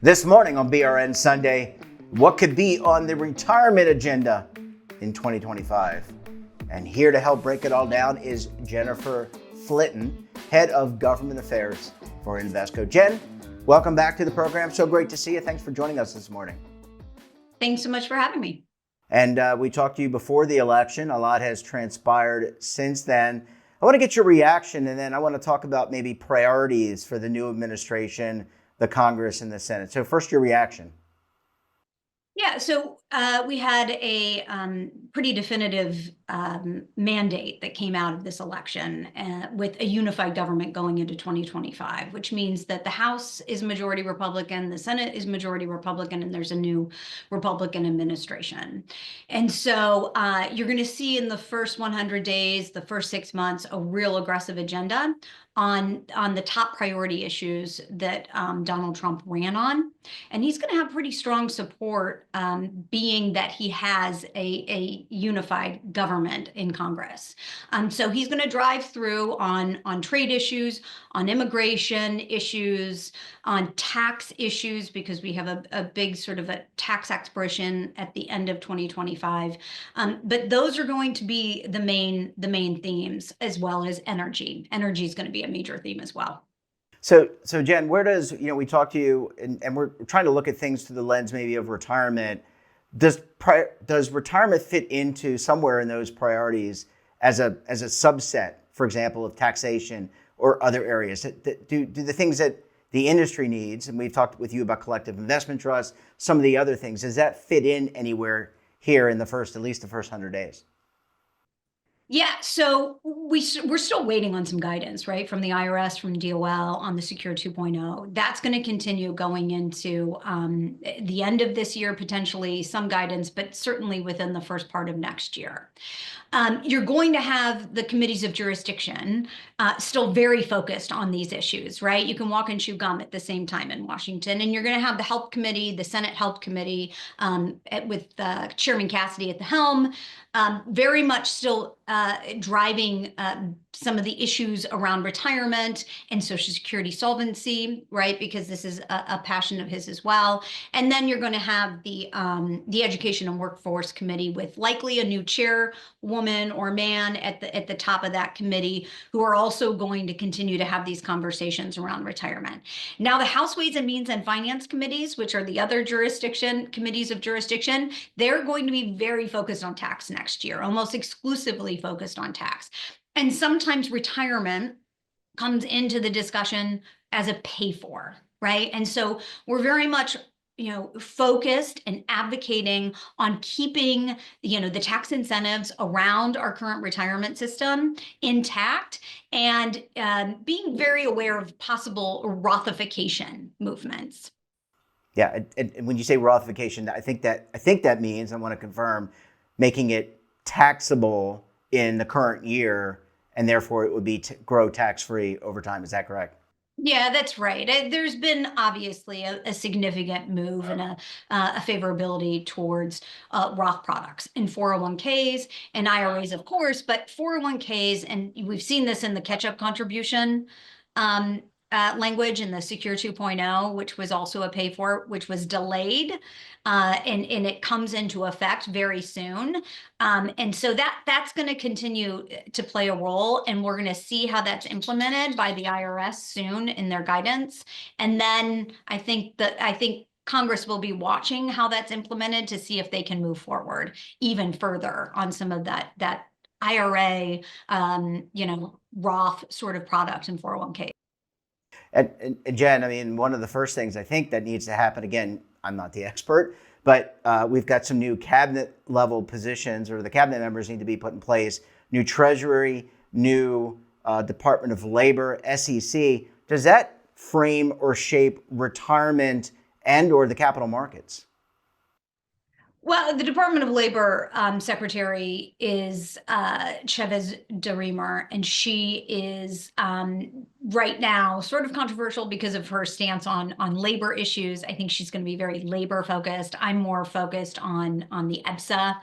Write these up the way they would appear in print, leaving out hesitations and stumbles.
This morning on BRN Sunday, what could be on the retirement agenda in 2025? And here to help break it all down is Jennifer Flitton, Head of Government Affairs for Invesco. Jen, welcome back to the program. So great to see you. Thanks for joining us this morning. Thanks so much for having me. And we talked to you before the election. A lot has transpired since then. I want to get your reaction, and then I want to talk about maybe priorities for the new administration, the Congress, and the Senate. So first, your reaction. Yeah, so we had a pretty definitive mandate that came out of this election with a unified government going into 2025, which means that the House is majority Republican, the Senate is majority Republican, and there's a new Republican administration. And so you're going to see in the first 100 days, the first 6 months, a real aggressive agenda on the top priority issues that Donald Trump ran on. And he's going to have pretty strong support, being that he has a unified government in Congress. So he's going to drive through on trade issues, on immigration issues, on tax issues, because we have a big sort of a tax expiration at the end of 2025. But those are going to be the main themes, as well as energy. Energy is going to be a major theme as well. So Jen, where does, we talked to you and we're trying to look at things through the lens maybe of retirement. Does retirement fit into somewhere in those priorities as a subset, for example, of taxation or other areas? Do the things that the industry needs, and we've talked with you about collective investment trusts, some of the other things, does that fit in anywhere here in at least the first 100 days? Yeah, so we're still waiting on some guidance, right, from the IRS, from DOL on the Secure 2.0. That's going to continue going into the end of this year, potentially some guidance, but certainly within the first part of next year. You're going to have the committees of jurisdiction still very focused on these issues, right? You can walk and chew gum at the same time in Washington, and you're going to have the Health Committee, the Senate Health Committee, with Chairman Cassidy at the helm, very much still driving some of the issues around retirement and Social Security solvency, right? Because this is a passion of his as well. And then you're going to have the Education and Workforce Committee with likely a new chairwoman or man at the top of that committee, who are also going to continue to have these conversations around retirement. Now, the House Ways and Means and Finance Committees, which are the other committees of jurisdiction, they're going to be very focused on tax next year, almost exclusively focused on tax. And sometimes retirement comes into the discussion as a pay for, right? And so we're very much focused and advocating on keeping, the tax incentives around our current retirement system intact, and being very aware of possible Rothification movements. Yeah, and when you say Rothification, I think that means, I want to confirm, making it taxable in the current year, and therefore it would be grow tax-free over time. Is that correct? Yeah, that's right. There's been obviously a significant move and a favorability towards Roth products in 401ks and IRAs, of course, but 401ks, and we've seen this in the catch-up contribution language in the Secure 2.0, which was also a pay for, which was delayed, and it comes into effect very soon. And so that's going to continue to play a role, and we're going to see how that's implemented by the IRS soon in their guidance. And then I think Congress will be watching how that's implemented to see if they can move forward even further on some of that IRA, Roth sort of product in 401k. And Jen, I mean, one of the first things I think that needs to happen, again, I'm not the expert, but we've got some new cabinet level positions, or the cabinet members need to be put in place. New Treasury, new Department of Labor, SEC. Does that frame or shape retirement and or the capital markets? Well, the Department of Labor secretary is Chavez DeRemer, and she is right now sort of controversial because of her stance on labor issues. I think she's going to be very labor focused. I'm more focused on the EBSA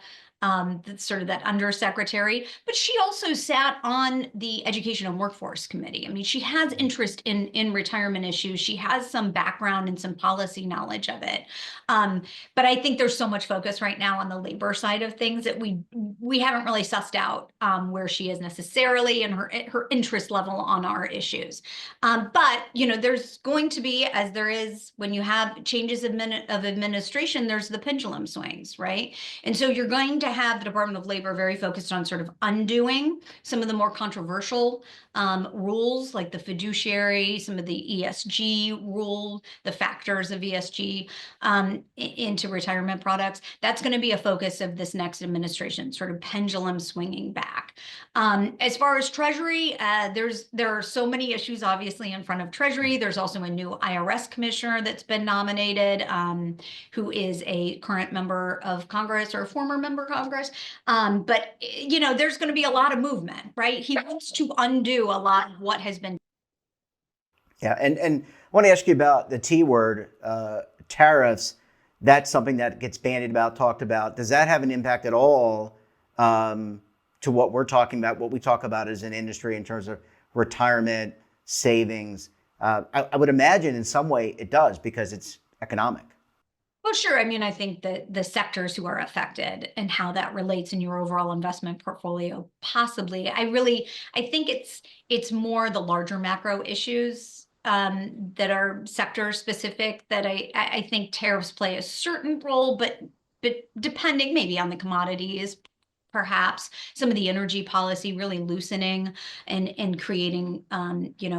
that's sort of that undersecretary, but she also sat on the Education and Workforce Committee. I mean, she has interest in retirement issues. She has some background and some policy knowledge of it. But I think there's so much focus right now on the labor side of things that we haven't really sussed out where she is necessarily and her interest level on our issues. But there's going to be, as there is when you have changes of administration, there's the pendulum swings, right? And so you're going to have the Department of Labor very focused on sort of undoing some of the more controversial rules, like the fiduciary, some of the ESG rule, the factors of ESG into retirement products. That's going to be a focus of this next administration, sort of pendulum swinging back. As far as Treasury, there are so many issues obviously in front of Treasury. There's also a new IRS commissioner that's been nominated, who is a current member of Congress or a former member of Congress. But there's going to be a lot of movement, right? He wants to undo a lot of what has been. Yeah, and I want to ask you about the T word, tariffs. That's something that gets bandied about, talked about. Does that have an impact at all to what we're talking about, what we talk about as an industry in terms of retirement, savings? I would imagine in some way it does because it's economic. Well, sure. I mean, I think that the sectors who are affected and how that relates in your overall investment portfolio, possibly. I think it's more the larger macro issues that are sector specific that I think tariffs play a certain role, but depending maybe on the commodities, perhaps some of the energy policy really loosening and creating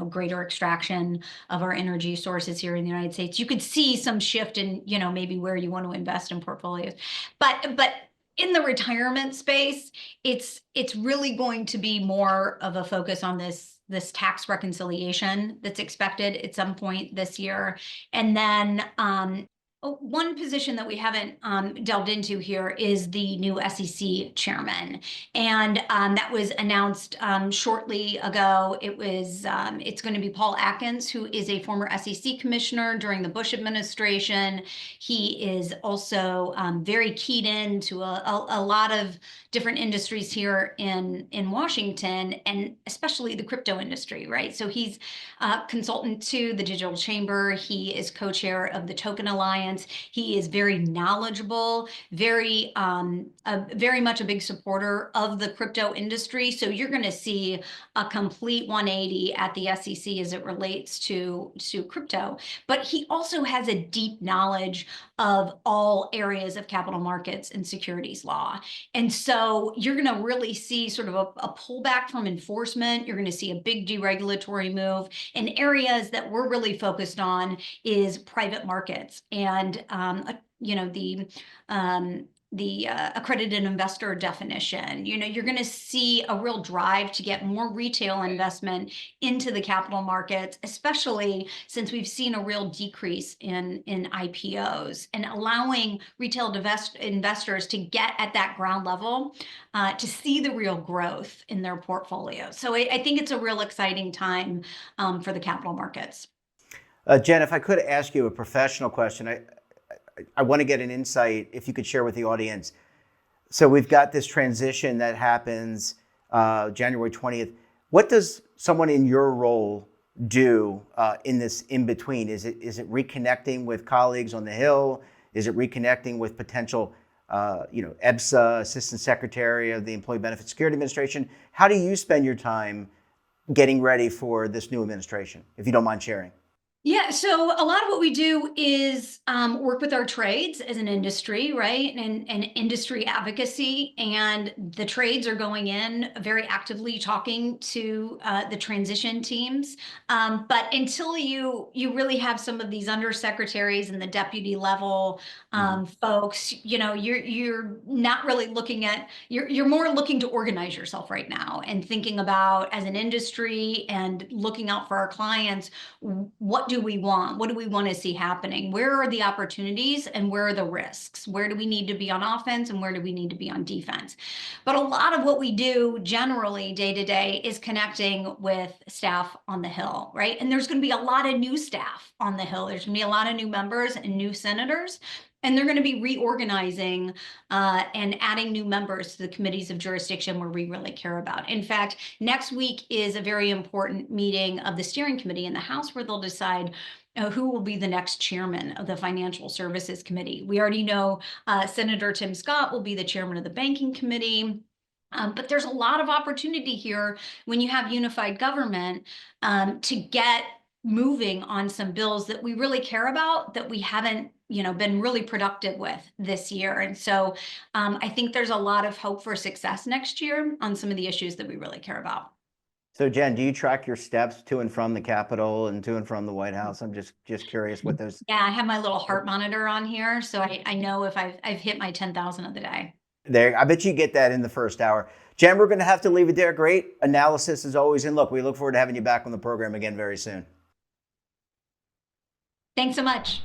greater extraction of our energy sources here in the United States. You could see some shift in maybe where you want to invest in portfolios, but in the retirement space, it's really going to be more of a focus on this tax reconciliation that's expected at some point this year. And then one position that we haven't delved into here is the new SEC chairman, and that was announced shortly ago. It's going to be Paul Atkins, who is a former SEC commissioner during the Bush administration. He is also very keyed into a lot of different industries here in Washington, and especially the crypto industry, right? So he's a consultant to the Digital Chamber. He is co-chair of the Token Alliance. He is very knowledgeable, very much a big supporter of the crypto industry. So you're going to see a complete 180 at the SEC as it relates to crypto. But he also has a deep knowledge of all areas of capital markets and securities law. And so you're going to really see sort of a pullback from enforcement. You're going to see a big deregulatory move in areas that we're really focused on is private markets and the accredited investor definition. You're going to see a real drive to get more retail investment into the capital markets, especially since we've seen a real decrease in IPOs, and allowing retail investors to get at that ground level to see the real growth in their portfolio. So I think it's a real exciting time for the capital markets. Jen, if I could ask you a professional question, I want to get an insight, if you could share with the audience. So we've got this transition that happens January 20th. What does someone in your role do in this in-between? Is it reconnecting with colleagues on the Hill? Is it reconnecting with potential EBSA, Assistant Secretary of the Employee Benefit Security Administration? How do you spend your time getting ready for this new administration, if you don't mind sharing? Yeah, so a lot of what we do is work with our trades as an industry, right? And industry advocacy. And the trades are going in very actively talking to the transition teams. But until you really have some of these undersecretaries and the deputy level folks, you're not really looking at, you're more looking to organize yourself right now and thinking about as an industry and looking out for our clients, what do we want? What do we want to see happening? Where are the opportunities and where are the risks? Where do we need to be on offense and where do we need to be on defense? But a lot of what we do generally day to day is connecting with staff on the Hill, right? And there's going to be a lot of new staff on the Hill. There's going to be a lot of new members and new senators. And they're going to be reorganizing and adding new members to the committees of jurisdiction where we really care about. In fact, next week is a very important meeting of the steering committee in the House where they'll decide who will be the next chairman of the Financial Services Committee. We already know Senator Tim Scott will be the chairman of the Banking Committee. But there's a lot of opportunity here when you have unified government to get moving on some bills that we really care about that we haven't been really productive with this year. And so I think there's a lot of hope for success next year on some of the issues that we really care about. So Jen, do you track your steps to and from the Capitol and to and from the White House? I'm just curious what those. Yeah, I have my little heart monitor on here, so I know if I've hit my 10,000 of the day. There, I bet you get that in the first hour. Jen, we're going to have to leave it there. Great analysis as always. And look, we look forward to having you back on the program again very soon. Thanks so much.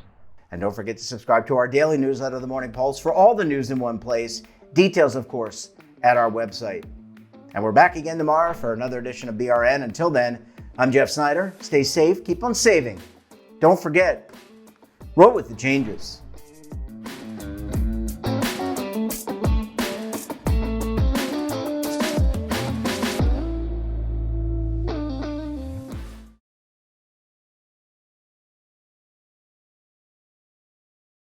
And don't forget to subscribe to our daily newsletter, The Morning Pulse, for all the news in one place. Details, of course, at our website. And we're back again tomorrow for another edition of BRN. Until then, I'm Jeff Snyder. Stay safe, keep on saving. Don't forget, roll with the changes.